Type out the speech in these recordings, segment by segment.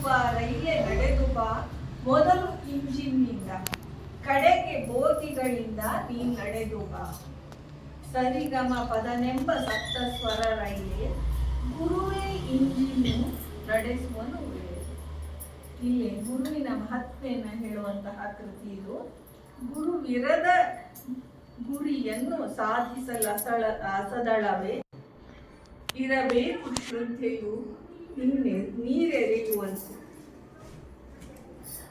ಬಾ ರೈಲೆ ನಡೆದು ಬಾ ಮೊದಲು ಇಂಜಿನ್ನಿಂದ ಕಡೆಗೆ ಬೋಗಿಗಳಿಂದ ನೀ ನಡೆದು ಬಾ. ಸರಿಗಮ ಪದನೆಂಬ ಸಪ್ತ ಸ್ವರ ರೈಲೆ ಗುರುವೇ ಇಂಜಿನ್ನು ನಡೆಸುವನು ವೇಳೆ. ಇಲ್ಲಿ ಗುರುವಿನ ಮಹತ್ವೆಯನ್ನು ಹೇಳುವಂತಹ ಕೃತಿ ಇದು. ಗುರುವಿರದ ಗುರಿಯನ್ನು ಸಾಧಿಸಲು ಅಸದಳವೇ ಇರಬೇಕು ಶ್ರದ್ಧೆಯು ನೀರೆರೆಯುವಂತೆ.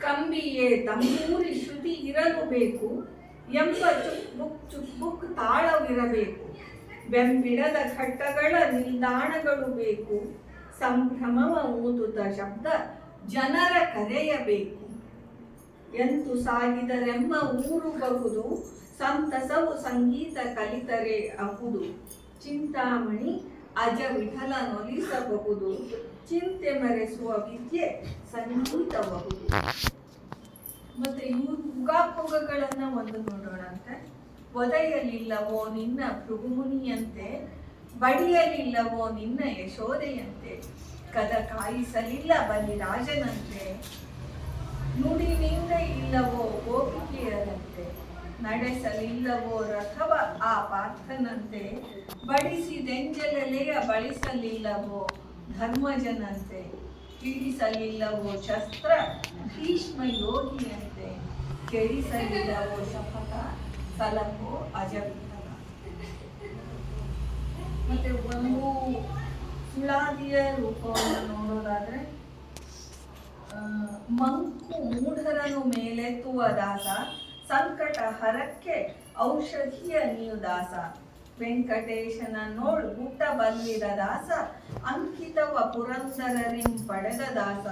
ಕಂಬಿಯೇ ತಂಬೂರಿ ಶ್ರುತಿ ಇರಲು ಬೇಕು ಎಂಬ ಚುಕ್ಬುಕ್ ತಾಳವಿರಬೇಕು. ಬೆಂಬಿಡದ ಘಟ್ಟಗಳ ನಿಲ್ದಾಣಗಳು ಬೇಕು. ಸಂಭ್ರಮವ ಊದುತ್ತ ಶಬ್ದ ಜನರ ಕರೆಯಬೇಕು. ಎಂತು ಸಾಗಿದರೆಂಬ ಊರು ಬಹುದು ಸಂತಸವು ಸಂಗೀತ ಕಲಿತರೆ ಅಹುದು. ಚಿಂತಾಮಣಿ ಅಜ ವಿಠಲ ನೊಲಿಸಬಹುದು ಚಿಂತೆ ಮರೆಸುವ ವಿದ್ಯೆ ಸಂಗೀತಬಹುದು. ಮತ್ತೆ ಇವು ಉಗಾಪೊಗಗಳನ್ನ ಒಂದು ನೋಡೋಣಂತೆ. ಒದೆಯಲಿಲ್ಲವೋ ನಿನ್ನ ಭೃಗುಮುನಿಯಂತೆ, ಬಡಿಯಲಿಲ್ಲವೋ ನಿನ್ನ ಯಶೋದೆಯಂತೆ, ಕದ ಕಾಯಿಸಲಿಲ್ಲ ಬಲಿರಾಜನಂತೆ, ನುಡಿನಿಂದ ಇಲ್ಲವೋ ಗೋಪಿಕೆಯರಂತೆ, ನಡೆಸಲಿಲ್ಲವೋ ರಥವ ಆ ಪಾರ್ಥನಂತೆ, ಬಡಿಸಿದೆಂಜಲೆಯ ಬಳಸಲಿಲ್ಲವೋ ಧರ್ಮಜನಂತೆ, ಹಿಡಿಸಲಿಲ್ಲವೋ ಶಸ್ತ್ರ ಭೀಷ್ಮ ಯೋಗಿಯಂತೆ, ಕೆಡಿಸಲಿಲ್ಲವೋ ಶಪಥ ಸಲಹೋ ಅಜವಿಠಲ. ಮತ್ತೆ ಒಂದು ಸುಳಾದಿಯ ರೂಪವನ್ನು ನೋಡೋದಾದ್ರೆ, ಮಂಕು ಮೂಢರನು ಮೇಲೆತ್ತುವ ದಾಸ, ಸಂಕಟ ಹರಕ್ಕೆ ಔಷಧಿಯ ನೀವು ದಾಸ, ವೆಂಕಟೇಶನ ನೋಡು ಗುಟ್ಟ ಬಲ್ಲಿದ ದಾಸ, ಅಂಕಿತವ ಪುರಂದರರಿಂ ಪಡೆದ ದಾಸ,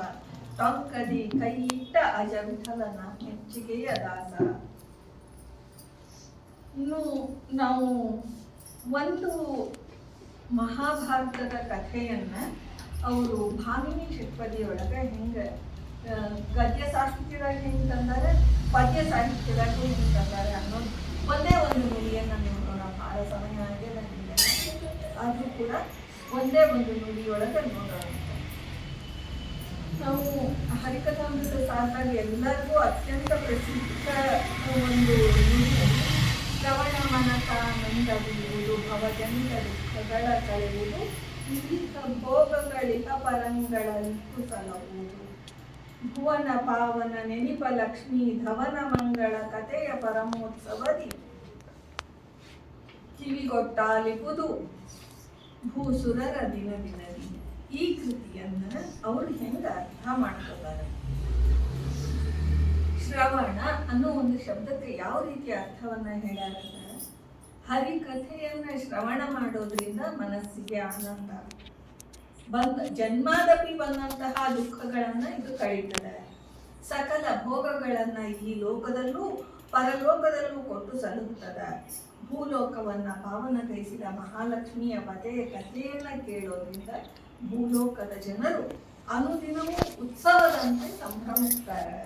ಟೊಂಕದಿ ಕೈಯಿಟ್ಟ ಅಜ ವಿಠಲನ ಮೆಚ್ಚುಗೆಯ ದಾಸ. ಇನ್ನು ನಾವು ಒಂದು ಮಹಾಭಾರತದ ಕಥೆಯನ್ನ ಅವರು ಭಾಮಿನಿ ಷಟ್ಪದಿಯೊಳಗೆ ಹೆಂಗೆ ಗದ್ಯ ಸಾಹಿತ್ಯದಾಗ ಹೆಂಗೆ ತಂದಾರೆ, ಪದ್ಯ ಸಾಹಿತ್ಯದಾಗ ಹೆಂಗೆ ತಂದಾರೆ ಅನ್ನೋದು ಒಂದೇ ಒಂದು ನುಡಿಯನ್ನು ನೋಡೋಣ. ಭಾಳ ಸಮಯ ಆಗಿದೆ, ಆದರೂ ಕೂಡ ಒಂದೇ ಒಂದು ನುಡಿಯೊಳಗೆ ನೋಡೋಣ. ನಾವು ಹರಿಕಥಾಮೃತ ಸಾರಾಗ ಎಲ್ಲರಿಗೂ ಅತ್ಯಂತ ಪ್ರಸಿದ್ಧ ಒಂದು ನುಡಿ ಶ್ರವಣ ಮನಕ ನಂದವಿಯುವುದು, ಭವಜನಿತ ದುಃಖಗಳ ಕಳೆಯುವುದು, ವಿವಿಧ ಭೋಗಗಳಿಹ ಪರಂಗಳಂತು ಸಲಹುವುದು, ಭುವನ ಪಾವನ ನೆನಿಪ ಲಕ್ಷ್ಮೀ ಧವನ ಮಂಗಳ ಕಥೆಯ ಪರಮೋತ್ಸವದಿ ಕಿವಿಗೊಟ್ಟಾಲಿಪುದು ಭೂಸುರರ ದಿನ ದಿನದಿ. ಈ ಕೃತಿಯನ್ನ ಅವರು ಹೆಂಗ ಅರ್ಥ ಮಾಡ್ಕೋತಾರೆ? ಶ್ರವಣ ಅನ್ನೋ ಒಂದು ಶಬ್ದಕ್ಕೆ ಯಾವ ರೀತಿಯ ಅರ್ಥವನ್ನ ಹೇಳ್ಯಾರ? ಹರಿಕಥೆಯನ್ನ ಶ್ರವಣ ಮಾಡೋದ್ರಿಂದ ಮನಸ್ಸಿಗೆ ಆನಂದ, ಜನ್ಮಾದಪಿ ಬಂದಂತಹ ದುಃಖಗಳನ್ನ ಇದು ಕಳೀತದೆ. ಸಕಲ ಭೋಗಗಳನ್ನ ಈ ಲೋಕದಲ್ಲೂ ಪರಲೋಕದಲ್ಲೂ ಕೊಟ್ಟು ಸಲಹುತ್ತದೆ. ಭೂಲೋಕವನ್ನ ಪಾವನಗೈಸಿದ ಮಹಾಲಕ್ಷ್ಮಿಯ ವಧೆಯ ಕಥೆಯನ್ನ ಕೇಳೋದ್ರಿಂದ ಭೂಲೋಕದ ಜನರು ಅನುದಿನವೂ ಉತ್ಸವದಂತೆ ಸಂಭ್ರಮಿಸ್ತಾರೆ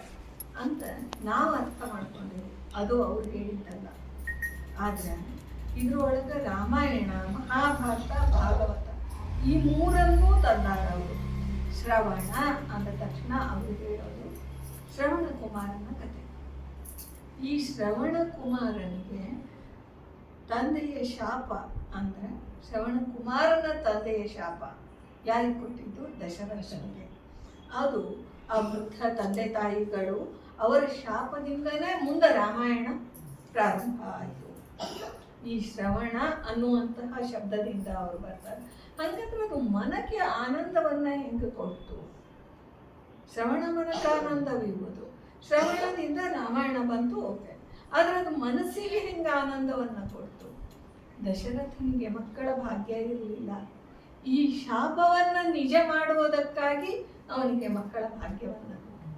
ಅಂತ ನಾವು ಅರ್ಥ ಮಾಡ್ಕೊಂಡಿದ್ದೀವಿ. ಅದು ಅವ್ರು ಹೇಳಿದ್ದಲ್ಲ. ಆದ್ರೆ ಇದ್ರೊಳಗೆ ರಾಮಾಯಣ, ಮಹಾಭಾರತ, ಭಾಗವತ ಈ ಮೂರನ್ನೂ ತಂದಾರ ಅವರು. ಶ್ರವಣ ಅಂದ ತಕ್ಷಣ ಅವರು ಹೇಳೋದು ಶ್ರವಣ ಕುಮಾರನ ಕಥೆ. ಈ ಶ್ರವಣ ಕುಮಾರನಿಗೆ ತಂದೆಯ ಶಾಪ ಅಂದ್ರೆ, ಶ್ರವಣ ಕುಮಾರನ ತಂದೆಯ ಶಾಪ ಯಾರಿಗೆ ಕೊಟ್ಟಿದ್ದು? ದಶರಥನಿಗೆ. ಅದು ಆ ವೃದ್ಧ ತಂದೆ ತಾಯಿಗಳು ಅವರ ಶಾಪದಿಂದಲೇ ಮುಂದೆ ರಾಮಾಯಣ ಪ್ರಾರಂಭ ಆಯಿತು. ಈ ಶ್ರವಣ ಅನ್ನುವಂತಹ ಶಬ್ದದಿಂದ ಅವರು ಬರ್ತಾರೆ. ಹಾಗಾದ್ರೆ ಅದು ಮನಕ್ಕೆ ಆನಂದವನ್ನ ಹೆಂಗೆ ಕೊಡ್ತು? ಶ್ರವಣ ಮನಕ್ಕಾನಂದವಿರುವುದು. ಶ್ರವಣದಿಂದ ರಾಮಾಯಣ ಬಂತು, ಓಕೆ. ಆದ್ರೆ ಅದು ಮನಸ್ಸಿಗೆ ಹೆಂಗೆ ಆನಂದವನ್ನ ಕೊಡ್ತು? ದಶರಥನಿಗೆ ಮಕ್ಕಳ ಭಾಗ್ಯ ಇರಲಿಲ್ಲ. ಈ ಶಾಪವನ್ನ ನಿಜ ಮಾಡುವುದಕ್ಕಾಗಿ ಅವನಿಗೆ ಮಕ್ಕಳ ಭಾಗ್ಯವನ್ನ ಕೊಟ್ಟು,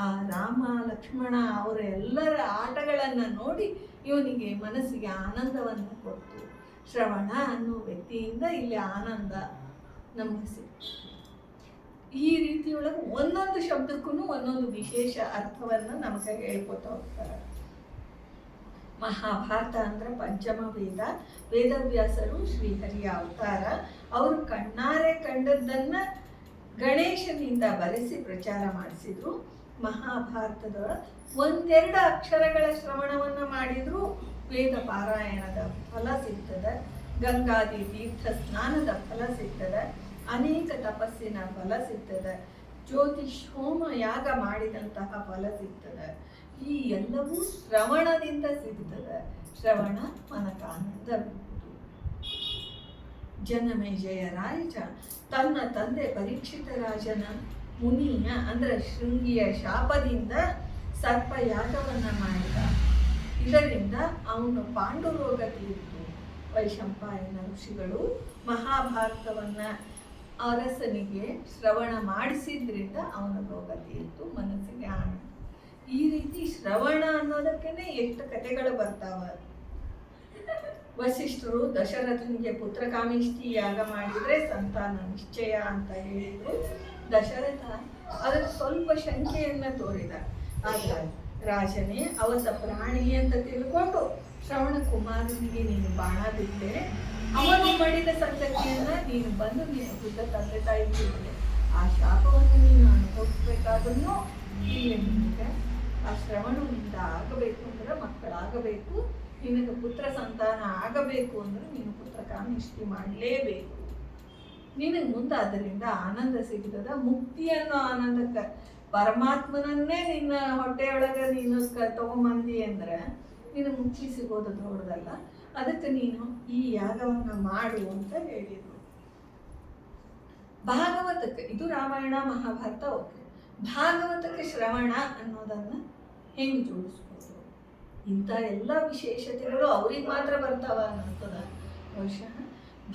ಆ ರಾಮ ಲಕ್ಷ್ಮಣ ಅವರ ಎಲ್ಲರ ಆಟಗಳನ್ನ ನೋಡಿ ಇವನಿಗೆ ಮನಸ್ಸಿಗೆ ಆನಂದವನ್ನ ಕೊಟ್ಟು, ಶ್ರವಣ ಅನ್ನೋ ವ್ಯಕ್ತಿಯಿಂದ ಇಲ್ಲಿ ಆನಂದ ನಮಗೆ ಸಿಕ್ತು. ಈ ರೀತಿಯೊಳಗೆ ಒಂದೊಂದು ಶಬ್ದಕ್ಕೂ ಒಂದೊಂದು ವಿಶೇಷ ಅರ್ಥವನ್ನು ನಮಗೆ ಹೇಳ್ಕೊತಾ ಹೋಗ್ತಾರೆ. ಮಹಾಭಾರತ ಅಂದ್ರೆ ಪಂಚಮ ವೇದ, ವೇದವ್ಯಾಸರು ಶ್ರೀಹರಿಯ ಅವತಾರ. ಅವರು ಕಣ್ಣಾರೆ ಕಂಡದ್ದನ್ನ ಗಣೇಶನಿಂದ ಬರೆಸಿ ಪ್ರಚಾರ ಮಾಡಿಸಿದ್ರು. ಮಹಾಭಾರತದ ಒಂದೆರಡು ಅಕ್ಷರಗಳ ಶ್ರವಣವನ್ನು ಮಾಡಿದ್ರು ವೇದ ಪಾರಾಯಣದ ಫಲ ಸಿಗ್ತದೆ, ಗಂಗಾದಿ ತೀರ್ಥ ಸ್ನಾನದ ಫಲ ಸಿಗ್ತದೆ, ಅನೇಕ ತಪಸ್ಸಿನ ಫಲ ಸಿಗ್ತದೆ, ಜ್ಯೋತಿಷ್ಯೋಮ ಯಾಗ ಮಾಡಿದಂತಹ ಫಲ ಸಿಗ್ತದೆ. ಈ ಎಲ್ಲವೂ ಶ್ರವಣದಿಂದ ಸಿಗ್ತದೆ. ಶ್ರವಣ ಮನಕಾನಂದವೆಂಬುದು. ಜನಮೇಜಯ ರಾಜ ತನ್ನ ತಂದೆ ಪರೀಕ್ಷಿತ ರಾಜನ ಮುನಿಯ ಅಂದ್ರೆ ಶೃಂಗಿಯ ಶಾಪದಿಂದ ಸರ್ಪಯಾಗವನ್ನ ಮಾಡಿದ. ಇದರಿಂದ ಅವನು ಪಾಂಡುರೋಗ ತೀರಿತು. ವೈಶಂಪಾಯನ ಋಷಿಗಳು ಮಹಾಭಾರತವನ್ನ ಅರಸನಿಗೆ ಶ್ರವಣ ಮಾಡಿಸಿದ್ರಿಂದ ಅವನ ರೋಗ ತೀರಿತು, ಮನಸ್ಸಿಗೆ ಆನಂದ. ಈ ರೀತಿ ಶ್ರವಣ ಅನ್ನೋದಕ್ಕೇನೆ ಎಷ್ಟು ಕಥೆಗಳು ಬರ್ತಾವ. ವಸಿಷ್ಠರು ದಶರಥನಿಗೆ ಪುತ್ರಕಾಮೇಷ್ಟಿ ಯಾಗ ಮಾಡಿದ್ರೆ ಸಂತಾನ ನಿಶ್ಚಯ ಅಂತ ಹೇಳಿದ್ರು. ದಶರಥ ಅದಕ್ಕೆ ಸ್ವಲ್ಪ ಶಂಕೆಯನ್ನ ತೋರಿದ. ಆಗ ರಾಜನೇ ಅವತ್ತ ಪ್ರಾಣಿ ಅಂತ ತಿಳ್ಕೊಂಡು ಶ್ರವಣ ಕುಮಾರನಿಗೆ ನೀನು ಬಾಣ ಬಿಟ್ಟೆ, ಅವನು ಮಾಡಿದ ಸಂತತಿಯನ್ನ ನೀನು ಬಂದು ನೀನು ಬುದ್ಧ ತಂದೆ ತಾಯಿ ಬಿಟ್ಟೆ, ಆ ಶಾಪವನ್ನು ನೀನು ಅನುಭವಿಸ್ಬೇಕಾದ್ರೂ ಇಲ್ಲಿ ನಿನಗೆ ಆ ಶ್ರವಣದಿಂದ ಆಗಬೇಕು ಅಂದ್ರೆ ಮಕ್ಕಳಾಗಬೇಕು, ನಿನಗೆ ಪುತ್ರ ಸಂತಾನ ಆಗಬೇಕು ಅಂದ್ರೆ ನೀನು ಪುತ್ರಕಾಮೇಷ್ಟಿ ಮಾಡಲೇಬೇಕು. ನಿನಗೆ ಮುಂದೆ ಅದರಿಂದ ಆನಂದ ಸಿಗ್ತದ. ಮುಕ್ತಿ ಅನ್ನೋ ಆನಂದಕ್ಕೆ ಪರಮಾತ್ಮನನ್ನೇ ನಿನ್ನ ಹೊಟ್ಟೆಯೊಳಗೆ ನೀನು ತಗೊಂಬಂದಿ ಅಂದ್ರೆ ನೀನು ಮುಕ್ತಿ ಸಿಗೋದು ದೊಡ್ಡದಲ್ಲ. ಅದಕ್ಕೆ ನೀನು ಈ ಯಾಗವನ್ನ ಮಾಡು ಅಂತ ಹೇಳಿದ್ರು. ಭಾಗವತಕ್ಕೆ ಇದು ರಾಮಾಯಣ ಮಹಾಭಾರತ ಓಕೆ. ಭಾಗವತಕ್ಕೆ ಶ್ರವಣ ಅನ್ನೋದನ್ನ ಹೆಂಗೆ ಜೋಡಿಸ್ಬೋದು? ಇಂಥ ಎಲ್ಲ ವಿಶೇಷತೆಗಳು ಅವ್ರಿಗೆ ಮಾತ್ರ ಬರ್ತಾವ ಅನ್ನಿಸ್ತದ. ಬಹುಶಃ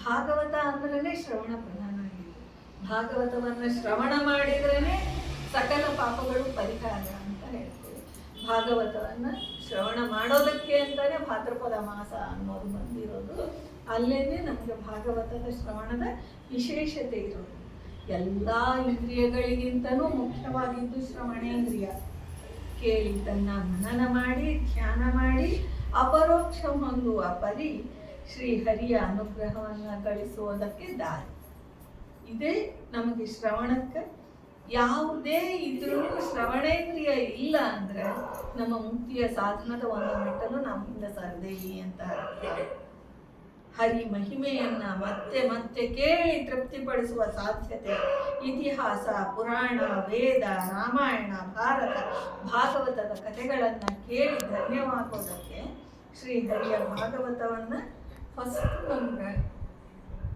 ಭಾಗವತ ಅಂದ್ರೇ ಶ್ರವಣ ಪ್ರಧಾನ ಆಗಿದೆ. ಭಾಗವತವನ್ನ ಶ್ರವಣ ಮಾಡಿದ್ರೇ ಸಕಲ ಪಾಪಗಳು ಪರಿಹಾರ ಅಂತ ಹೇಳ್ತೀವಿ. ಭಾಗವತವನ್ನ ಶ್ರವಣ ಮಾಡೋದಕ್ಕೆ ಅಂತಾನೆ ಭಾದ್ರಪದ ಮಾಸ ಅನ್ನೋದು ಬಂದಿರೋದು. ಅಲ್ಲೇನೆ ನಮಗೆ ಭಾಗವತದ ಶ್ರವಣದ ವಿಶೇಷತೆ ಇರೋದು. ಎಲ್ಲ ಇಂದ್ರಿಯಗಳಿಗಿಂತನೂ ಮುಖ್ಯವಾಗಿದ್ದು ಶ್ರವಣೇಂದ್ರಿಯ. ಕೇಳಿದ್ದನ್ನ ಮನನ ಮಾಡಿ ಧ್ಯಾನ ಮಾಡಿ ಅಪರೋಕ್ಷ ಹೊಂದುವ ಪರಿ ಶ್ರೀಹರಿಯ ಅನುಗ್ರಹವನ್ನು ಗಳಿಸುವುದಕ್ಕೆ ದಾರಿ. ಇದೇ ನಮಗೆ ಶ್ರವಣಕ್ಕೆ ಯಾವುದೇ ಇದ್ರೂ ಶ್ರವಣೇಂದ್ರಿಯ ಇಲ್ಲ ಅಂದ್ರೆ ನಮ್ಮ ಮುಕ್ತಿಯ ಸಾಧನದ ಒಂದು ಮೆಟ್ಟಲು ನಮ್ಮಿಂದ ಸರದೇವಿ ಅಂತ. ಹರಿ ಮಹಿಮೆಯನ್ನ ಮತ್ತೆ ಮತ್ತೆ ಕೇಳಿ ತೃಪ್ತಿಪಡಿಸುವ ಸಾಧ್ಯತೆ ಇತಿಹಾಸ, ಪುರಾಣ, ವೇದ, ರಾಮಾಯಣ, ಭಾರತ, ಭಾಗವತದ ಕಥೆಗಳನ್ನ ಕೇಳಿ ಧನ್ಯವಾಗೋದಕ್ಕೆ ಶ್ರೀಹರಿಯ ಭಾಗವತವನ್ನ ಫಸ್ಟ್ ನಮ್ಗೆ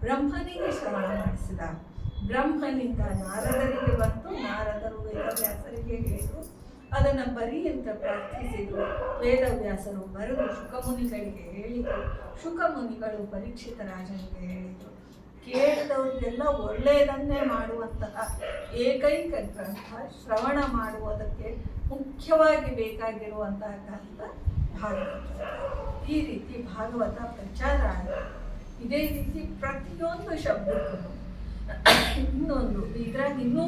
ಬ್ರಹ್ಮನಿಗೆ ಶ್ರವಣ ಮಾಡಿಸಿದ. ಬ್ರಹ್ಮನಿಂದ ನಾರದರಿಗೆ ಬಂತು, ನಾರದರು ವೇದವ್ಯಾಸರಿಗೆ ಹೇಳಿದರು, ಅದನ್ನು ಬರಿ ಅಂತ ಪ್ರಾರ್ಥಿಸಿದರು. ವೇದವ್ಯಾಸರು ಬರೆದು ಶುಕಮುನಿಗಳಿಗೆ ಹೇಳಿದರು. ಶುಕಮುನಿಗಳು ಪರೀಕ್ಷಿತ ರಾಜನಿಗೆ ಹೇಳಿದರು. ಕೇಳಿದವ್ರಿಗೆಲ್ಲ ಒಳ್ಳೆಯದನ್ನೇ ಮಾಡುವಂತಹ ಏಕೈಕ ಗ್ರಂಥ ಶ್ರವಣ ಮಾಡುವುದಕ್ಕೆ ಮುಖ್ಯವಾಗಿ ಬೇಕಾಗಿರುವಂತಹ ಗ್ರಂಥ ಭಾಗವತ. ಈ ರೀತಿ ಭಾಗವತ ಪ್ರಚಾರ ಆಗಿದೆ. ಇದೇ ರೀತಿ ಪ್ರತಿಯೊಂದು ಶಬ್ದಕ್ಕೂ ಇನ್ನೊಂದು ಇದ್ರಾಗ ಇನ್ನೂ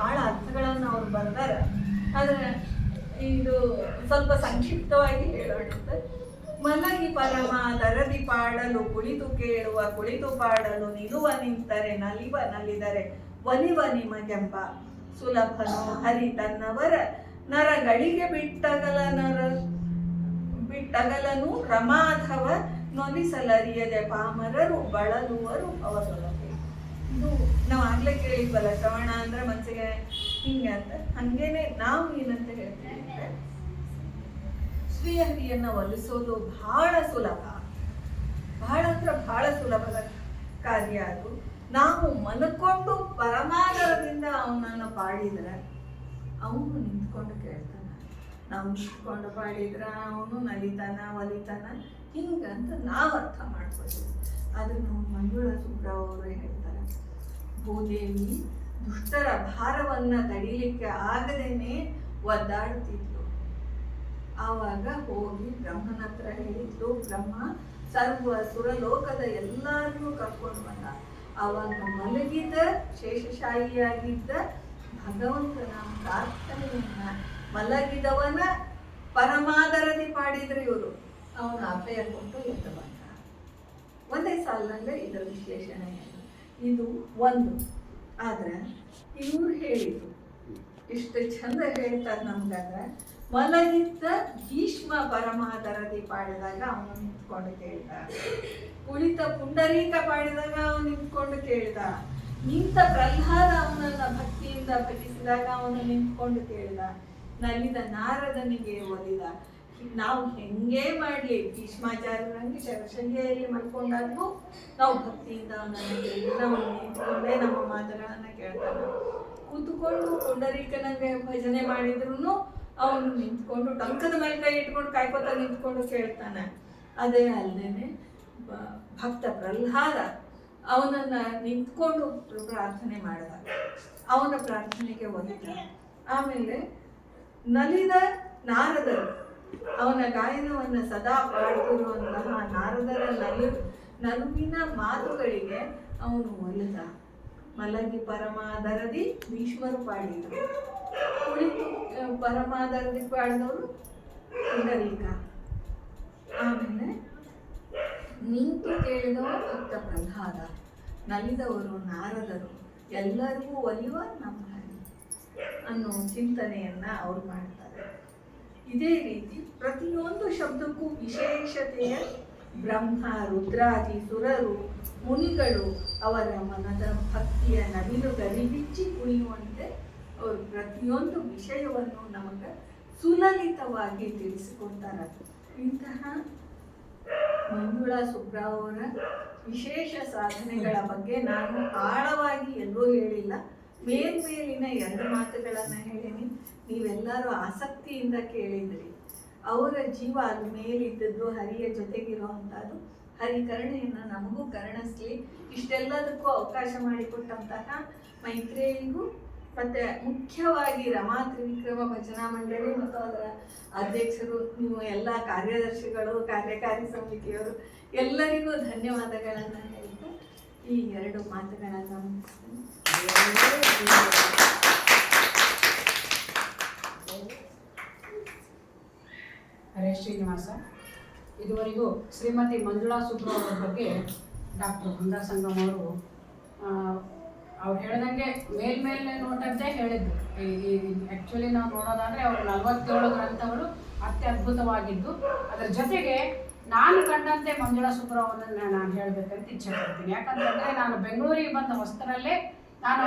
ಬಹಳ ಅರ್ಥಗಳನ್ನು ಅವ್ರು ಬರ್ದಾರ. ಆದರೆ ಇದು ಸ್ವಲ್ಪ ಸಂಕ್ಷಿಪ್ತವಾಗಿ ಹೇಳೋಣ. ಮಲಗಿ ಪರಮ ದರದಿ ಪಾಡಲು ಕುಳಿತು ಕೇಳುವ, ಕುಳಿತು ಪಾಡಲು ನಿಲುವ ನಿಂತರೆ ನಲಿವ ನಲಿದರೆ ಒಲಿವ ನಿಮಗೆಂಬ ಸುಲಭನು ಹರಿ ತನ್ನವರ ನರಗಳಿಗೆ ಬಿಟ್ಟಗಲನು ರಮಾಧವ ನೊಲಿಸಲರಿಯದೆ ಪಾಮರರು ಬಳಲುವರು ಅವರೊಳಗೆ. ಇದು ನಾವು ಆಗ್ಲೇ ಕೇಳಿದ್ವಲ್ಲ, ಶ್ರವಣ ಅಂದ್ರೆ ಮನಸ್ಸಿಗೆ ಹಿಂಗೆ ಅಂತ. ಹಂಗೇನೆ ನಾವು ಏನಂತ ಹೇಳ್ತೀವಿ ಅಂದ್ರೆ ಶ್ರೀಹರಿಯನ್ನ ಒಲಿಸೋದು ಬಹಳ ಸುಲಭ, ಬಹಳ ಅಂದ್ರೆ ಬಹಳ ಸುಲಭದ ಕಾರ್ಯ ಅದು. ನಾವು ಮನ್ಕೊಂಡು ಪರಮಾದರದಿಂದ ಅವನನ್ನು ಪಾಡಿದ್ರೆ ಅವನು ನಿಂತ್ಕೊಂಡು ಕೇಳ್ತಾನ. ನಾವು ನಿಂತ್ಕೊಂಡು ಪಾಡಿದ್ರ ಅವನು ನಲಿತಾನ ಒಲಿತಾನ ಹಿಂಗಂತ ನಾವು ಅರ್ಥ ಮಾಡ್ಕೋತೀವಿ. ಆದ್ರೆ ನಾವು ಮಂಜುಳಾ ಸುಬ್ರಾವ್ ಅವರು ಹೇಳ್ತಾರೆ, ಭೂದೇವಿ ದುಷ್ಟರ ಭಾರವನ್ನ ತಡಿಲಿಕ್ಕೆ ಆಗದೇನೆ ಒದ್ದಾಡುತ್ತಿದ್ಲು. ಆವಾಗ ಹೋಗಿ ಬ್ರಹ್ಮನ ಹತ್ರ ಹೇಳಿದ್ಲು. ಬ್ರಹ್ಮ ಸರ್ವ ಸುರಲೋಕದ ಎಲ್ಲರನ್ನೂ ಕರ್ಕೊಂಡು ಬಂದ. ಆವಾಗ ಮಲಗಿದ ಶೇಷಶಾಹಿಯಾಗಿದ್ದ ಭಗವಂತನ ಪ್ರಾರ್ಥನೆಯನ್ನ ಮಲಗಿದವನ ಪರಮಾದರದಿ ಪಾಡಿದ್ರೆ ಇವರು ಅವನ ಅಭಯ ಕೊಟ್ಟು ಎದ್ದು ಬಂದ. ಒಂದೇ ಸಾಲಿನಲ್ಲೇ ಇದರ ವಿಶ್ಲೇಷಣೆ. ಇದು ಒಂದು ಆದ್ರೆ ಇವ್ರು ಹೇಳಿದ್ರು ಇಷ್ಟು ಚಂದ ಹೇಳ್ತಾರೆ ನಮ್ಗಾದ್ರೆ, ಮಲಗಿದ್ದ ಭೀಷ್ಮ ಪರಮಾದರದಿ ಪಾಡಿದಾಗ ಅವನು ನಿಂತ್ಕೊಂಡು ಕೇಳ್ದ, ಕುಳಿತ ಪುಂಡರೀಕ ಪಾಡಿದಾಗ ಅವನು ನಿಂತ್ಕೊಂಡು ಕೇಳ್ದ, ನಿಂತ ಪ್ರಹ್ಲಾದ ಅವನನ್ನ ಭಕ್ತಿಯಿಂದ ಭಜಿಸಿದಾಗ ಅವನು ನಿಂತ್ಕೊಂಡು ಕೇಳ್ದ, ನಲಿದ ನಾರದನಿಗೆ ಒಲಿದ. ನಾವು ಹೆಂಗೇ ಮಾಡ್ಲಿ, ಭೀಷ್ಮಾಚಾರ್ಯರಂಗೆ ಶರಶಯ್ಯಲ್ಲಿ ಮಲ್ಕೊಂಡಾಗ್ಲೂ ನಾವು ಭಕ್ತಿಯಿಂದ ಅವನನ್ನು ಕೇಳಿ ನಾವು ನಿಂತ್ಕೊಂಡೇ ನಮ್ಮ ಮಾತುಗಳನ್ನ ಕೇಳ್ತಾನೆ. ಕೂತ್ಕೊಂಡು ಪುಂಡರೀಕನಂಗೆ ಭಜನೆ ಮಾಡಿದ್ರು ಅವನು ನಿಂತ್ಕೊಂಡು ಟಂಕದ ಮೇಲೆ ಕೈ ಇಟ್ಕೊಂಡು ಕಾಯ್ಕೋತ ನಿಂತ್ಕೊಂಡು ಕೇಳ್ತಾನೆ. ಅದೇ ಅಲ್ಲದೇನೆ ಭಕ್ತ ಪ್ರಹ್ಲಾದ ಅವನನ್ನ ನಿಂತ್ಕೊಂಡು ಪ್ರಾರ್ಥನೆ ಮಾಡಿದ, ಅವನ ಪ್ರಾರ್ಥನೆಗೆ ಒಲಿದ. ಆಮೇಲೆ ನಲಿದ ನಾರದರು, ಅವನ ಗಾಯನವನ್ನು ಸದಾ ಪಾಡುತ್ತಿರುವಂತಹ ನಾರದರ ನಲುವಿನ ಮಾತುಗಳಿಗೆ ಅವನು ಒಲಿದ. ಮಲಗಿ ಪರಮಾದರದಿ ಭೀಷ್ಮರು ಪಾಡಿದರು, ಕುಳಿತು ಪರಮಾದರದಿ ಪಾಡಿದವರು ಪುಂಡರೀಕ. ಆಮೇಲೆ ನಿಂತು ಕೇಳಿದವ ಭಕ್ತ ಪ್ರಹ್ಲಾದ, ನಲಿದವರು ನಾರದರು, ಎಲ್ಲರಿಗೂ ಒಲಿಯುವ ನಮ್ಮ ಅನ್ನೋ ಚಿಂತನೆಯನ್ನ ಅವ್ರು ಮಾಡ್ತಾರೆ. ಇದೇ ರೀತಿ ಪ್ರತಿಯೊಂದು ಶಬ್ದಕ್ಕೂ ವಿಶೇಷತೆಯ ಬ್ರಹ್ಮ ರುದ್ರಾದಿ ಸುರರು ಮುನಿಗಳು ಅವರ ಮನದ ಭಕ್ತಿಯ ನವಿಲು ಗರಿಬಿಚ್ಚಿ ಕುಣಿಯುವಂತೆ ಅವರು ಪ್ರತಿಯೊಂದು ವಿಷಯವನ್ನು ನಮಗೆ ಸುಲಲಿತವಾಗಿ ತಿಳಿಸಿಕೊಡ್ತಾರೆ. ಇಂತಹ ಮಂಜುಳಾ ಸುಬ್ರಾವ್ ಅವರ ವಿಶೇಷ ಸಾಧನೆಗಳ ಬಗ್ಗೆ ನಾನು ಆಳವಾಗಿ ಎಲ್ಲೂ ಹೇಳಿಲ್ಲ, ಮೇಲ್ಮೇಲಿನ 2 ಮಾತುಗಳನ್ನು ಹೇಳೀನಿ. ನೀವೆಲ್ಲರೂ ಆಸಕ್ತಿಯಿಂದ ಕೇಳಿದ್ರಿ. ಅವರ ಜೀವ ಅದು ಮೇಲಿದ್ದದ್ದು ಹರಿಯ ಜೊತೆಗಿರುವಂಥದ್ದು. ಹರಿ ಕರುಣೆಯನ್ನು ನಮಗೂ ಕರುಣಿಸ್ಲಿ. ಇಷ್ಟೆಲ್ಲದಕ್ಕೂ ಅವಕಾಶ ಮಾಡಿಕೊಟ್ಟಂತಹ ಮೈತ್ರೇಯಿಗೂ ಮತ್ತು ಮುಖ್ಯವಾಗಿ ರಮಾ ತ್ರಿವಿಕ್ರಮ ಭಜನಾ ಮಂಡಳಿ ಮತ್ತು ಅದರ ಅಧ್ಯಕ್ಷರು, ನೀವು ಎಲ್ಲ ಕಾರ್ಯದರ್ಶಿಗಳು, ಕಾರ್ಯಕಾರಿ ಸಮಿತಿಯವರು ಎಲ್ಲರಿಗೂ ಧನ್ಯವಾದಗಳನ್ನು ಹೇಳ್ತಾ ಈ 2 ಮಾತುಗಳನ್ನು ಮುಗಿಸ್ತೀನಿ. ಹರೇ ಶ್ರೀನಿವಾಸ. ಇದುವರೆಗೂ ಶ್ರೀಮತಿ ಮಂಜುಳಾ ಸುಬ್ರಾವ್ ಅವರ ಬಗ್ಗೆ ಡಾಕ್ಟರ್ ಗಂಗಾ ಸಂಗಮ್ ಅವರು ಅವ್ರು ಹೇಳ್ದಂಗೆ ಮೇಲ್ಮೇಲೆ ನೋಟದ್ದೇ ಹೇಳಿದ್ರು. ಆ್ಯಕ್ಚುಲಿ ನಾವು ನೋಡೋದಾದರೆ ಅವರು 47 ಗ್ರಂಥಗಳು ಅತ್ಯದ್ಭುತವಾಗಿದ್ದು, ಅದರ ಜೊತೆಗೆ ನಾನು ಕಂಡಂತೆ ಮಂಜುಳಾ ಸುಬ್ರಾವ್ ಅವರನ್ನು ನಾನು ಹೇಳಬೇಕಂತ ಇಚ್ಛೆ ಪಡ್ತೀನಿ. ಯಾಕಂತಂದರೆ ನಾನು ಬೆಂಗಳೂರಿಗೆ ಬಂದ ಹೊಸತರಲ್ಲೇ ನಾನು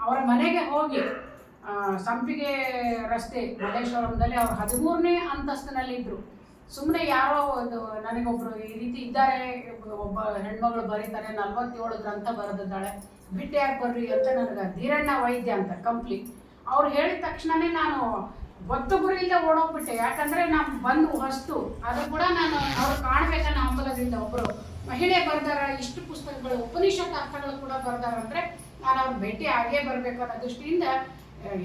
ಅವರ ಮನೆಗೆ ಹೋಗಿ ಸಂಪಿಗೆ ರಸ್ತೆ ಮಲ್ಲೇಶ್ವರಂದಲ್ಲಿ ಅವರು 13ನೇ ಅಂತಸ್ತಿನಲ್ಲಿದ್ದರು. ಸುಮ್ಮನೆ ಯಾರೋ ಒಂದು ನನಗೊಬ್ಬರು ಈ ರೀತಿ ಇದ್ದಾರೆ, ಒಬ್ಬ ಹೆಣ್ಮಗಳು ಬರೀತಾರೆ, 47 ಗ್ರಂಥ ಬರೆದಿದ್ದಾಳೆ, ಭೇಟಿಯಾಗಿ ಬರ್ರಿ ಅಂತ ನನಗೆ ಧೀರಣ್ಣ ವೈದ್ಯ ಅಂತ ಕಂಪ್ಲಿ ಅವ್ರು ಹೇಳಿದ ತಕ್ಷಣವೇ ನಾನು ಗೊತ್ತು ಗುರಿಯಿಂದ ಓಡೋಗ್ಬಿಟ್ಟೆ. ಯಾಕಂದರೆ ನಾನು ಬಂದು ಹೊಸ್ತು, ಅದು ಕೂಡ ನಾನು ಅವ್ರು ಕಾಣಬೇಕನ್ನೋ ಹಂಬಲದಿಂದ ಒಬ್ಬರು ಮಹಿಳೆ ಬರ್ದಾರ, ಇಷ್ಟು ಪುಸ್ತಕಗಳು ಉಪನಿಷತ್ ಅರ್ಥಗಳು ಕೂಡ ಬರ್ದಾರ ಅಂದರೆ ನಾನು ಅವ್ರ ಭೇಟಿ ಆಗೇ ಬರಬೇಕನ್ನೋ ದೃಷ್ಟಿಯಿಂದ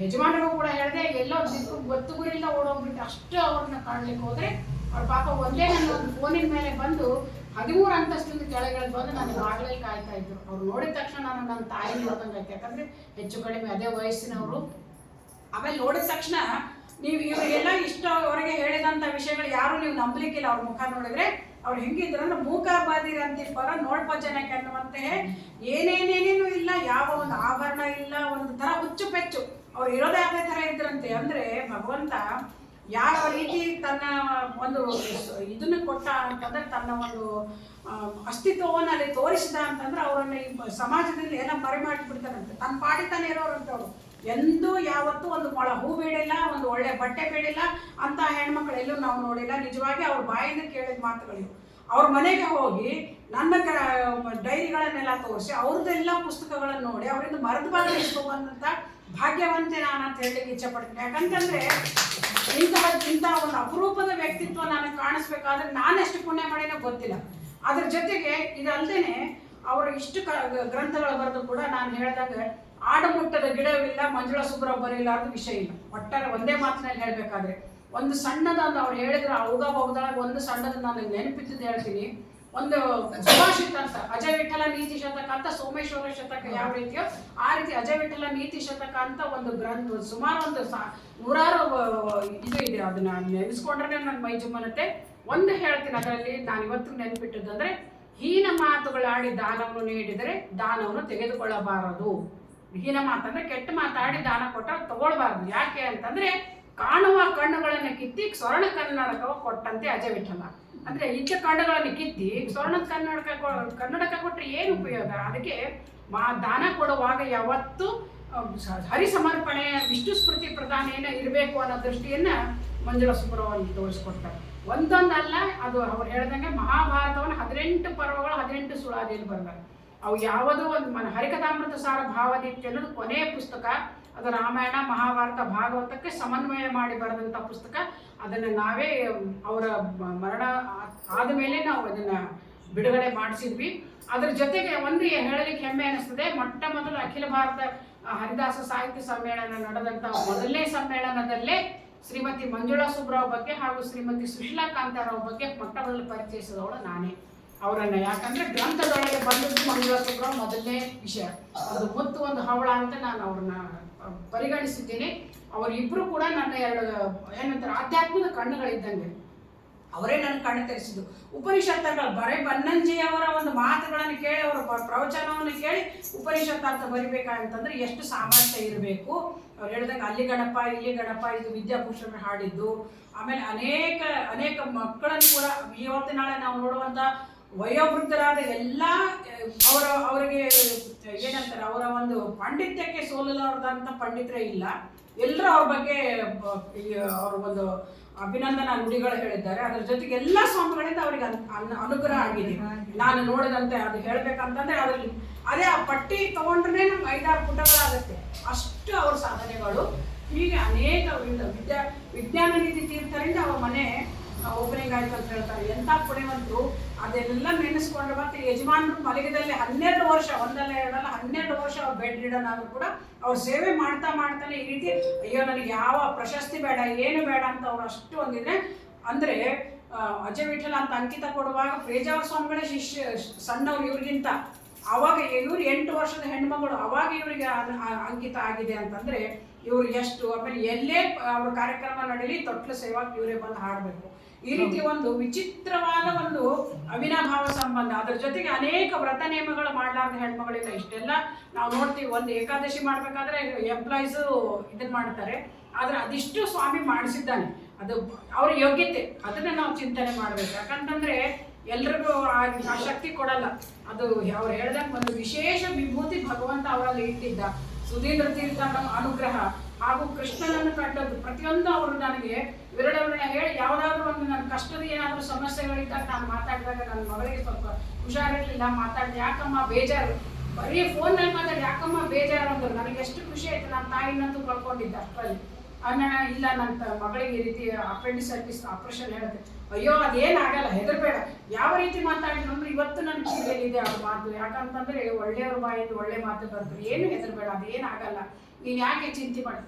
ಯಜಮಾನರಿಗೂ ಕೂಡ ಹೇಳಿದೆ. ಎಲ್ಲೋ ದಿಕ್ಕು ಗೊತ್ತು ಗುರಿಯಿಂದ ಓಡೋಗ್ಬಿಟ್ಟು ಅಷ್ಟು ಅವ್ರನ್ನ ಕಾಣ್ಲಿಕ್ಕೆ ಹೋದರೆ ಅವ್ರ ಪಾಪ ಒಂದೇ ನನ್ನ ಒಂದು ಫೋನಿನ ಮೇಲೆ ಬಂದು 13 ಅಂತಸ್ತಿಂದ ಕೆಳಗೆ ಬಂದು ನನಗೆ ಬಾಗಿಲಲ್ಲಿ ಕಾಯ್ತಾ ಇದ್ರು. ಅವ್ರು ನೋಡಿದ ತಕ್ಷಣ ನಾನು ನನ್ನ ತಾಯಿ ನೋಡ್ದಂಗಾಯ್ತು. ಯಾಕಂದರೆ ಹೆಚ್ಚು ಕಡಿಮೆ ಅದೇ ವಯಸ್ಸಿನವರು. ಆಮೇಲೆ ನೋಡಿದ ತಕ್ಷಣ ನೀವು ಇವರಿಗೆಲ್ಲ ಇಷ್ಟವರೆಗೆ ಹೇಳಿದಂಥ ವಿಷಯಗಳು ಯಾರು ನೀವು ನಂಬಲಿಕ್ಕಿಲ್ಲ. ಅವ್ರ ಮುಖ ನೋಡಿದ್ರೆ ಅವ್ರು ಹೆಂಗಿದ್ರು ಅಂದ್ರೆ ಮೂಕ ಬಾದಿರಂತಿ ಪರ ನೋಡ್ಪ ಜನಕ್ಕೆ ಅನ್ನುವಂತೆ ಏನೇನೇನೇನು ಇಲ್ಲ, ಯಾವ ಒಂದು ಆಭರಣ ಇಲ್ಲ, ಒಂದು ಥರ ಹುಚ್ಚು ಪೆಚ್ಚು ಅವ್ರು ಇರೋದೇ ಅದೇ ಥರ ಇದ್ರಂತೆ. ಅಂದರೆ ಭಗವಂತ ಯಾವ ರೀತಿ ತನ್ನ ಒಂದು ಇದನ್ನು ಕೊಟ್ಟ ಅಂತಂದ್ರೆ, ತನ್ನ ಒಂದು ಅಸ್ತಿತ್ವವನ್ನು ಅಲ್ಲಿ ತೋರಿಸಿದ ಅಂತಂದ್ರೆ ಅವರನ್ನು ಈ ಸಮಾಜದಲ್ಲಿ ಎಲ್ಲ ಮರೆಮಾಡಿಬಿಡ್ತಾರಂತೆ. ತನ್ನ ಪಾಡಿತಾನೆ ಇರೋರಂಥವ್ರು ಎಂದೂ ಯಾವತ್ತೂ ಒಂದು ಮೊಳ ಹೂ ಬೇಡಿಲ್ಲ, ಒಂದು ಒಳ್ಳೆ ಬಟ್ಟೆ ಬೇಡಿಲ್ಲ ಅಂತ ಹೆಣ್ಮಕ್ಳೆಲ್ಲೂ ನಾವು ನೋಡಿಲ್ಲ. ನಿಜವಾಗಿ ಅವ್ರ ಬಾಯಿಂದ ಕೇಳಿದ ಮಾತುಗಳಿವು. ಅವ್ರ ಮನೆಗೆ ಹೋಗಿ ನನ್ನ ಡೈರಿಗಳನ್ನೆಲ್ಲ ತೋರಿಸಿ ಅವ್ರದ್ದೆಲ್ಲ ಪುಸ್ತಕಗಳನ್ನು ನೋಡಿ ಅವರಿಂದ ಮರೆದು ಬರಲಿಸುವಂಥ ಭಾಗ್ಯವಂತೆ ನಾನು ಅಂತ ಹೇಳಲಿಕ್ಕೆ ಇಚ್ಛೆ ಪಡ್ತೀನಿ. ಯಾಕಂತಂದರೆ ಇಂಥ ಒಂದು ಅಪರೂಪದ ವ್ಯಕ್ತಿತ್ವ ನನಗೆ ಕಾಣಿಸ್ಬೇಕಾದ್ರೆ ನಾನೆಷ್ಟು ಪುಣ್ಯ ಮಾಡಿನೋ ಗೊತ್ತಿಲ್ಲ. ಅದ್ರ ಜೊತೆಗೆ ಇದಲ್ದೇನೆ ಅವರ ಇಷ್ಟು ಗ್ರಂಥಗಳು ಬರೆದು ಕೂಡ ನಾನು ಹೇಳಿದಾಗ ಆಡಮುಟ್ಟದ ಗಿಡವಿಲ್ಲ, ಮಂಜುಳಾ ಸುಬ್ರಾವ್ ಬರೀಲಾರ್ದ ವಿಷಯ ಇಲ್ಲ. ಒಟ್ಟಾರೆ ಒಂದೇ ಮಾತಿನಲ್ಲಿ ಹೇಳಬೇಕಾದ್ರೆ ಒಂದು ಸಣ್ಣದೊಂದು ಅವ್ರು ಹೇಳಿದ್ರು ಬಹುದೊಳಗೆ ಒಂದು ಸಣ್ಣದನ್ನು ನಾನು ನೆನಪಿದ್ದು ಹೇಳ್ತೀನಿ. ಒಂದು ಸುಭಾಷಿತ ಅಂತ ಅಜಯ ವಿಠಲ ನೀತಿ ಶತಕ ಅಂತ, ಸೋಮೇಶ್ವರ ಶತಕ ಯಾವ ರೀತಿಯೋ ಆ ರೀತಿ ಅಜಯ ವಿಠಲ ನೀತಿ ಶತಕ ಅಂತ ಒಂದು ಗ್ರಂಥ, ಸುಮಾರು ಒಂದು 100 ಇದು ಇದೆ. ಅದನ್ನ ನೆನೆಸ್ಕೊಂಡ್ರೆ ನನ್ನ ಮೈ ಜುಮ್ಮನತ್ತೆ. ಒಂದು ಹೇಳ್ತೀನಿ ಅದರಲ್ಲಿ ನಾನು ಇವತ್ತು ನೆನಪಿಟ್ಟದ್ದು ಅಂದರೆ, ಹೀನ ಮಾತುಗಳಾಡಿ ದಾನವನ್ನು ನೀಡಿದರೆ ದಾನವನ್ನು ತೆಗೆದುಕೊಳ್ಳಬಾರದು. ಹೀನ ಮಾತಂದ್ರೆ ಕೆಟ್ಟ ಮಾತಾಡಿ ದಾನ ಕೊಟ್ಟರೆ ತಗೊಳ್ಬಾರ್ದು. ಯಾಕೆ ಅಂತಂದ್ರೆ ಕಾಣುವ ಕಣ್ಣುಗಳನ್ನು ಕಿತ್ತಿ ಸ್ವರ್ಣ ಕನ್ನಡಕ ಕೊಟ್ಟಂತೆ ಅಜಯ ವಿಠಲ. ಅಂದ್ರೆ ಇದ್ದ ಕಣ್ಣುಗಳನ್ನು ಕಿತ್ತಿ ಸ್ವರ್ಣದ ಕನ್ನಡಕ ಕೊಟ್ಟರೆ ಏನು ಉಪಯೋಗ? ಅದಕ್ಕೆ ದಾನ ಕೊಡುವಾಗ ಯಾವತ್ತು ಹರಿ ಸಮರ್ಪಣೆ ವಿಷ್ಣು ಸ್ಮೃತಿ ಪ್ರಧಾನೇನ ಇರಬೇಕು ಅನ್ನೋ ದೃಷ್ಟಿಯನ್ನ ಮಂಜುಳಾ ಸುಬ್ರಹ್ಮಣ್ಯ ತೋರಿಸ್ಕೊಡ್ತಾರೆ. ಒಂದೊಂದಲ್ಲ, ಅದು ಅವ್ರು ಹೇಳ್ದಂಗೆ ಮಹಾಭಾರತವನ್ನು 18 ಪರ್ವಗಳು 18 ಸುಳಾದಿಯಲ್ಲಿ ಬರ್ತಾರೆ. ಅವು ಯಾವುದೋ ಒಂದು ಹರಿಕಥಾಮೃತ ಸಾರ ಭಾವದೀಪ್ತಿ ಅನ್ನೋದು ಕೊನೆಯ ಪುಸ್ತಕ. ಅದು ರಾಮಾಯಣ ಮಹಾಭಾರತ ಭಾಗವತಕ್ಕೆ ಸಮನ್ವಯ ಮಾಡಿ ಬರೆದಂಥ ಪುಸ್ತಕ. ಅದನ್ನು ನಾವೇ ಅವರ ಮರಣ ಆದಮೇಲೆ ನಾವು ಅದನ್ನು ಬಿಡುಗಡೆ ಮಾಡಿಸಿದ್ವಿ. ಅದ್ರ ಜೊತೆಗೆ ಒಂದು ಹೇಳಲಿಕ್ಕೆ ಹೆಮ್ಮೆ ಅನಿಸ್ತದೆ, ಮೊಟ್ಟ ಮೊದಲು ಅಖಿಲ ಭಾರತ ಹರಿದಾಸ ಸಾಹಿತ್ಯ ಸಮ್ಮೇಳನ ನಡೆದಂಥ ಮೊದಲನೇ ಸಮ್ಮೇಳನದಲ್ಲೇ ಶ್ರೀಮತಿ ಮಂಜುಳಾ ಸುಬ್ರಾವ್ ಬಗ್ಗೆ ಹಾಗೂ ಶ್ರೀಮತಿ ಸುಶೀಲಾ ಕಾಂತಾರಾವ್ ಬಗ್ಗೆ ಮೊಟ್ಟ ಮೊದಲು ಪರಿಚಯಿಸಿದವಳು ನಾನೇ ಅವರನ್ನು. ಯಾಕಂದರೆ ಗ್ರಂಥದೊಳಗೆ ಬಂದದ್ದು ಮಂಜುಳಾ ಸುಬ್ರಾವ್ ಮೊದಲನೇ ವಿಷಯ. ಅದು ಮುತ್ತು ಒಂದು ಹವಳ ಅಂತ ನಾನು ಅವ್ರನ್ನ ಪರಿಗಣಿಸಿದ್ದೀನಿ. ಅವರಿಬ್ಬರು ಕೂಡ ನನ್ನ ಏನಂತಾರೆ ಆಧ್ಯಾತ್ಮಿಕ ಕಣ್ಣುಗಳಿದ್ದಂಗೆ. ಅವರೇ ನನ್ನ ಕಣ್ಣು ತೆರೆಸಿದ್ದು. ಉಪನಿಷತ್ತುಗಳು ಬರೀ ಬನ್ನಂಜಿಯವರ ಒಂದು ಮಾತುಗಳನ್ನು ಕೇಳಿ, ಅವರ ಪ್ರವಚನವನ್ನು ಕೇಳಿ ಉಪನಿಷತ್ತಾರ್ಥ ಬರಿಬೇಕಂತಂದ್ರೆ ಎಷ್ಟು ಸಾಮರ್ಥ್ಯ ಇರಬೇಕು. ಅವ್ರು ಹೇಳಿದಾಗ ಅಲ್ಲಿ ಗಣಪ ಇಲ್ಲಿ ಗಣಪ, ಇದು ವಿದ್ಯಾಭೂಷಣ ಹಾಡಿದ್ದು. ಆಮೇಲೆ ಅನೇಕ ಮಕ್ಕಳನ್ನು ಕೂಡ ಇವತ್ತು ನಾಳೆ ನಾವು ನೋಡುವಂಥ ವಯೋವೃದ್ಧರಾದ ಎಲ್ಲ ಅವರಿಗೆ ಏನಂತಾರೆ, ಅವರ ಒಂದು ಪಾಂಡಿತ್ಯಕ್ಕೆ ಸೋಲಲಾರದಂಥ ಪಂಡಿತರೇ ಇಲ್ಲ. ಎಲ್ಲರೂ ಅವ್ರ ಬಗ್ಗೆ ಅವ್ರ ಒಂದು ಅಭಿನಂದನಾ ನುಡಿಗಳು ಹೇಳಿದ್ದಾರೆ. ಅದ್ರ ಜೊತೆಗೆ ಎಲ್ಲ ಸ್ವಾಮಿಗಳಿಂದ ಅವರಿಗೆ ಅನುಗ್ರಹ ಆಗಿದೆ. ನಾನು ನೋಡಿದಂತೆ ಅದು ಹೇಳ್ಬೇಕಂತಂದ್ರೆ ಅದರಲ್ಲಿ ಅದೇ ಆ ಪಟ್ಟಿ ತಗೊಂಡ್ರೆ ನಮ್ಗೆ 5-6 ಪುಟಗಳಾಗುತ್ತೆ, ಅಷ್ಟು ಅವ್ರ ಸಾಧನೆಗಳು. ಹೀಗೆ ಅನೇಕ ವಿಜ್ಞಾನ ನಿಧಿ ತೀರ್ಥರಿಂದ ಅವ್ರ ಮನೆ ಓಪನಿಂಗ್ ಆಯ್ತು ಅಂತ ಹೇಳ್ತಾರೆ. ಎಂಥ ಪುಣ್ಯವಂತರು. ಅದೆಲ್ಲ ನೆನೆಸ್ಕೊಂಡ್ರೆ ಮತ್ತೆ ಯಜಮಾನರು ಮಲಗಿದಲ್ಲಿ 12 ವರ್ಷ, ಒಂದಲ್ಲ ಎರಡಲ್ಲ 12 ವರ್ಷ ಅವ್ರು ಬೆಡ್ ರಿಡನ್ ಆದ್ರೂ ಕೂಡ ಅವ್ರು ಸೇವೆ ಮಾಡ್ತಾನೆ ಈ ರೀತಿ ಅಯ್ಯೋ ನನಗೆ ಯಾವ ಪ್ರಶಸ್ತಿ ಬೇಡ ಏನು ಬೇಡ ಅಂತ ಅವ್ರು ಅಷ್ಟು ಒಂದಿದ್ರೆ. ಅಂದರೆ ಅಜಯ ವಿಠಲ ಅಂತ ಅಂಕಿತ ಕೊಡುವಾಗ ಪೇಜಾವರ ಸ್ವಾಮಿಗಳೇ ಸಣ್ಣವ್ರು ಇವ್ರಿಗಿಂತ. ಅವಾಗ ಇವ್ರು 8 ವರ್ಷದ ಹೆಣ್ಮಗಳು, ಅವಾಗ ಇವರಿಗೆ ಅಂಕಿತ ಆಗಿದೆ ಅಂತಂದ್ರೆ ಇವ್ರು ಎಷ್ಟು. ಆಮೇಲೆ ಎಲ್ಲೇ ಅವ್ರ ಕಾರ್ಯಕ್ರಮ ನಡೀಲಿ ತೊಟ್ಲು ಸೇವಾಕ್ ಇವರೇ ಬಂದು ಹಾಡಬೇಕು. ಈ ರೀತಿ ಒಂದು ವಿಚಿತ್ರವಾದ ಒಂದು ಅವಿನಾಭಾವ ಸಂಬಂಧ. ಅದರ ಜೊತೆಗೆ ಅನೇಕ ವ್ರತ ನಿಯಮಗಳು ಮಾಡಲಾರ್ದ ಹೆಣ್ಮಗಳಿಲ್ಲ. ಇಷ್ಟೆಲ್ಲ ನಾವು ನೋಡ್ತೀವಿ. ಒಂದು ಏಕಾದಶಿ ಮಾಡ್ಬೇಕಾದ್ರೆ ಎಂಪ್ಲಾಯೀಸು ಇದನ್ನ ಮಾಡ್ತಾರೆ, ಆದ್ರೆ ಅದಿಷ್ಟು ಸ್ವಾಮಿ ಮಾಡಿಸಿದ್ದಾನೆ. ಅದು ಅವ್ರ ಯೋಗ್ಯತೆ, ಅದನ್ನ ನಾವು ಚಿಂತನೆ ಮಾಡ್ಬೇಕು. ಯಾಕಂತಂದ್ರೆ ಎಲ್ರಿಗೂ ಆ ಶಕ್ತಿ ಕೊಡಲ್ಲ. ಅದು ಅವ್ರು ಹೇಳ್ದಂಗೆ ಒಂದು ವಿಶೇಷ ವಿಭೂತಿ ಭಗವಂತ ಅವರಲ್ಲಿ ಇಟ್ಟಿದ್ದ. ಸುಧೀಂದ್ರ ತೀರ್ಥ ಅನುಗ್ರಹ ಹಾಗೂ ಕೃಷ್ಣನನ್ನು ಕಂಡದ್ದು ಪ್ರತಿಯೊಂದು ಅವರು ನನಗೆ ವಿರಳವಿರಳ ಹೇಳಿ, ಯಾವುದಾದ್ರೂ ಒಂದು ನನ್ನ ಕಷ್ಟದ ಏನಾದರೂ ಸಮಸ್ಯೆಗಳಿದ್ದಾಗ ನಾನು ಮಾತಾಡಿದಾಗ ನನ್ನ ಮಗಳಿಗೆ ಸ್ವಲ್ಪ ಹುಷಾರಿರಲಿಲ್ಲ, ಮಾತಾಡಿದೆ, ಯಾಕಮ್ಮ ಬೇಜಾರು, ಬರೀ ಫೋನ್ನಲ್ಲಿ ಮಾತಾಡಿ ಯಾಕಮ್ಮ ಬೇಜಾರು ಅಂದರು. ನನಗೆ ಎಷ್ಟು ಖುಷಿ ಆಯ್ತು. ನನ್ನ ತಾಯಿನಂತೂ ಕಳ್ಕೊಂಡಿದ್ದೆ ಅಷ್ಟರಲ್ಲಿ. ಇಲ್ಲ ನನ್ನ ಮಗಳಿಗೆ ಈ ರೀತಿ ಅಪೆಂಡಿಸೈಟಿಸ್ ಆಪರೇಷನ್ ಹೇಳುತ್ತೆ. ಅಯ್ಯೋ ಅದೇನಾಗಲ್ಲ, ಹೆದರ್ಬೇಡ. ಯಾವ ರೀತಿ ಮಾತಾಡಿದ್ರು ಅಂದ್ರೆ ಇವತ್ತು ನನ್ನ ಕಿವಿಯಲ್ಲಿದೆ ಅವ್ರ ಮಾತು. ಯಾಕಂತಂದ್ರೆ ಒಳ್ಳೆಯವ್ರ ಬಾಯಿಂದ ಒಳ್ಳೆ ಮಾತು ಬರ್ತದೆ. ಏನು ಹೆದರ್ಬೇಡ, ಅದೇನಾಗಲ್ಲ, ನೀನು ಯಾಕೆ ಚಿಂತೆ ಮಾಡಿ.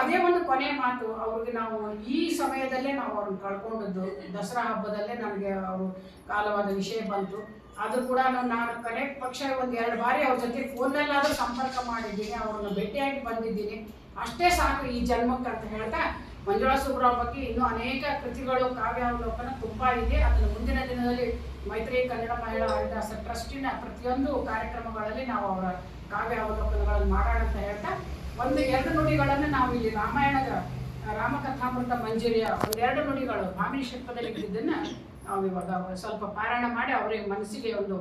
ಅದೇ ಒಂದು ಕೊನೆಯ ಮಾತು. ಅವ್ರಿಗೆ ನಾವು ಈ ಸಮಯದಲ್ಲೇ ನಾವು ಅವ್ರನ್ನ ಕಳ್ಕೊಂಡದ್ದು. ದಸರಾ ಹಬ್ಬದಲ್ಲೇ ನನಗೆ ಅವರು ಕಾಲವಾದ ವಿಷಯ ಬಂತು. ಆದರೂ ಕೂಡ ನಾನು ಕಡೆ ಪಕ್ಷ 1-2 ಬಾರಿ ಅವ್ರ ಜೊತೆ ಫೋನ್ನಲ್ಲಾದರೂ ಸಂಪರ್ಕ ಮಾಡಿದ್ದೀನಿ, ಅವ್ರನ್ನ ಭೇಟಿಯಾಗಿ ಬಂದಿದ್ದೀನಿ. ಅಷ್ಟೇ ಸಾಕು ಈ ಜನ್ಮಕ್ಕೆ ಅಂತ ಹೇಳ್ತಾ, ಮಂಜುಳಾ ಸುಬ್ರಾವ್ ಬಗ್ಗೆ ಇನ್ನೂ ಅನೇಕ ಕೃತಿಗಳು ಕಾವ್ಯಾವಲೋಕನ ತುಂಬ ಇದೆ. ಅದನ್ನು ಮುಂದಿನ ದಿನದಲ್ಲಿ ಮೈತ್ರಿ ಕನ್ನಡ ಮಹಿಳಾ ಹರಿದಾಸ ಟ್ರಸ್ಟಿನ ಪ್ರತಿಯೊಂದು ಕಾರ್ಯಕ್ರಮಗಳಲ್ಲಿ ನಾವು ಅವರ ಕಾವ್ಯಾವಲೋಕನಗಳನ್ನು ಮಾಡೋಣ ಅಂತ ಹೇಳ್ತಾ, 1-2 ನುಡಿಗಳನ್ನು ನಾವು ಇಲ್ಲಿ ರಾಮಾಯಣದ ರಾಮಕಥಾಮೃತ ಮಂಜರಿಯ 1-2 ನುಡಿಗಳು ಭಾಮಿನಿ ಶಿಲ್ಪದಲ್ಲಿ ಇದ್ದಿದ್ದನ್ನು ನಾವು ಇವಾಗ ಸ್ವಲ್ಪ ಪಾರಾಯಣ ಮಾಡಿ ಅವರಿಗೆ ಮನಸ್ಸಿಗೆ ಒಂದು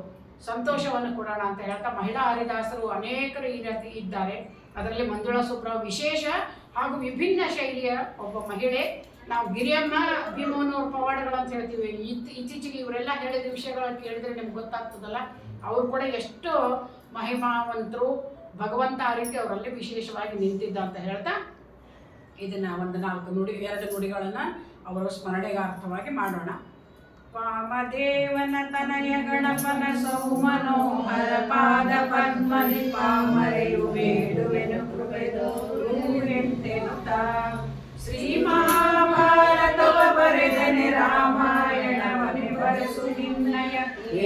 ಸಂತೋಷವನ್ನು ಕೊಡೋಣ ಅಂತ ಹೇಳ್ತಾ, ಮಹಿಳಾ ಹರಿದಾಸರು ಅನೇಕರು ಈ ರೀತಿ ಇದ್ದಾರೆ. ಅದರಲ್ಲಿ ಮಂಜುಳಾ ಸುಬ್ರಾವ್ ವಿಶೇಷ ಹಾಗೂ ವಿಭಿನ್ನ ಶೈಲಿಯ ಒಬ್ಬ ಮಹಿಳೆ. ನಾವು ಗಿರಿಯಮ್ಮ ಭೀಮನವ್ರ ಪವಾಡಗಳು ಅಂತ ಹೇಳ್ತೀವಿ. ಇತ್ತೀಚೆಗೆ ಇವರೆಲ್ಲ ಹೇಳಿದ ವಿಷಯಗಳನ್ನು ಕೇಳಿದ್ರೆ ನಿಮ್ಗೆ ಗೊತ್ತಾಗ್ತದಲ್ಲ, ಅವ್ರು ಕೂಡ ಎಷ್ಟು ಮಹಿಮಾವಂತರು. ಭಗವಂತ ಆ ರೀತಿ ಅವರಲ್ಲಿ ವಿಶೇಷವಾಗಿ ನಿಂತಿದ್ದ ಅಂತ ಹೇಳ್ತಾ, ಇದನ್ನ 2 ನುಡಿಗಳನ್ನು ಅವರ ಸ್ಮರಣೆಗಾರ್ಥವಾಗಿ ಮಾಡೋಣ. ವಾಮದೇವನ ತನಯ ಗಣಪನ ಸೌಮನೋಹರ ಪಾದ ಪದ್ಮದಿ ಪಾಮರೆಯು ಬೇಡುವೆನು ಕೃಪೆದೋರುವೆಂತೆನುತ. ಶ್ರೀ ಮಹಾಭಾರತವ ಬರೆದನೆ ರಾಮಾಯಣವನೆ ಬರೆಸು ನಿನ್ನಯ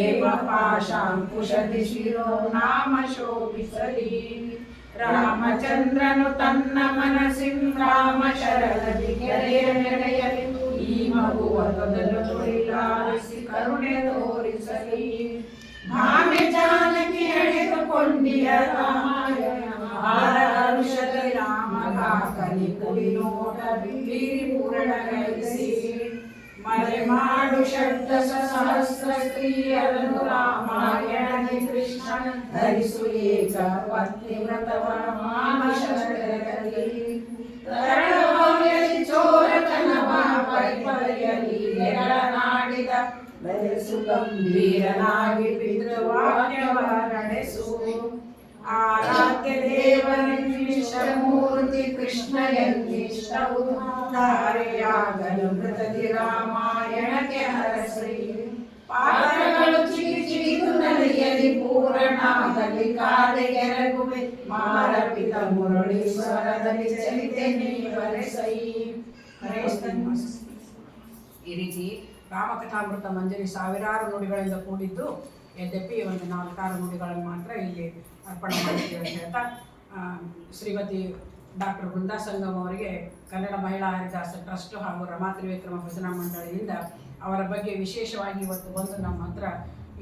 ಏವ ಪಾಶಾಂಕುಶದಿ ಶಿರೋ ನಾಮ ಶೋಭಿಸಲಿ. ರಾಮಚಂದ್ರನು ತನ್ನ ಮನಸ್ಸಿಂ ರಾಮ ಶರಣದಿ ಗೆರೆಯನೆಡೆಯಲಿ. ಈ ಮಗುವ ತೊದಲು ತುಳಿಲಾರಿಸಿ ಕರುಣೆ ತೋರಿಸಲಿ. ಭಾಮೆ ಜಾನಕಿ ಎಳೆದುಕೊಂಡಿಯ ರಾಮಾಯಣ ಆರಋಷದಿ ರಾಮಗ ಕಲಿ ಕುಲಿ ನೋಟ ಬೀರಿ ಪೂರಣಗೈಸಿ ಮರೆ ಮಾಡು ಷಡ್ದಶ ಸಹಸ್ರ ಸ್ತ್ರೀಯರನ್ನು ರಾಮಾಯಣದಿ ಕೃಷ್ಣ ಧರಿಸು ಏಕ ಪತ್ನಿ ವ್ರತವ ಮಾನುಷರಲ್ಲಿ ತರಳವಾಗಿ ಚೋರತನವ ಪರಿಪರಿಯಲಿ ನೆರಳನಾಡಿದ ಬೆಳೆಸು ಗಂಭೀರನಾಗಿ ಪಿತೃವಾಕ್ಯವ ನಡೆಸು ಆರಾಧ್ಯ ದೇವನಿಷ್ಟಮೂರ್ತಿ ಕೃಷ್ಣ ಎನ್ನಿಷ್ಟವು ಧಾರೆಯಾಗಲು ಮೃತದಿ ರಾಮಾಯಣಕ್ಕೆ ಹರಸಿ ಪಾತ್ರಗಳು ಚಿಗಿ ಚಿಗಿದು ನಲಿಯಲಿ ಪೂರಣಾಗಲಿ ಕಾದೆಗೆರಗುವೆ ಮಾರಪಿತ ಮುರಳೀಶ್ವರದಲ್ಲಿ ಚಲಿತೆ ನೀವರೆಸೈ. ಈ ರೀತಿ ರಾಮಕಥಾಮೃತ ಮಂಜರಿ ಸಾವಿರಾರು ನುಡಿಗಳಿಂದ ಕೂಡಿದ್ದು, ಯದ್ಯಪಿ ಒಂದು 4 ನುಡಿಗಳನ್ನು ಮಾತ್ರ ಇಲ್ಲಿ ಅರ್ಪಣೆ ಮಾಡಿದ್ದೇವೆ ಅಂತ ಹೇಳ್ತಾ, ಶ್ರೀಮತಿ ಡಾಕ್ಟರ್ ಬೃಂದಾ ಸಂಗಮ್ ಅವರಿಗೆ ಕನ್ನಡ ಮಹಿಳಾ ಹರಿದಾಸ ಟ್ರಸ್ಟ್ ಹಾಗೂ ರಮಾ ತ್ರಿವಿಕ್ರಮ ಭಜನಾ ಮಂಡಳಿಯಿಂದ ಅವರ ಬಗ್ಗೆ ವಿಶೇಷವಾಗಿ ಇವತ್ತು ಬಂದು ನಮ್ಮ ಹತ್ರ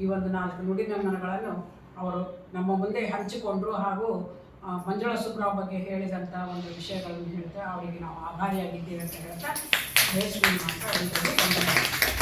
ಈ ಒಂದು 4 ನುಡಿ ನಮನಗಳನ್ನು ಅವರು ನಮ್ಮ ಮುಂದೆ ಹಂಚಿಕೊಂಡ್ರು ಹಾಗೂ ಮಂಜುಳಾ ಸುಬ್ರಾವ್ ಬಗ್ಗೆ ಹೇಳಿದಂಥ ಒಂದು ವಿಷಯಗಳನ್ನು ಹೇಳ್ತಾ ಅವರಿಗೆ ನಾವು ಆಭಾರಿಯಾಗಿದ್ದೇವೆ ಅಂತ ಹೇಳ್ತಾ ಜಯ ಶ್ರೀನಿವಾಸ ಅವರಿಗೆ ವಂದನೆಗಳು.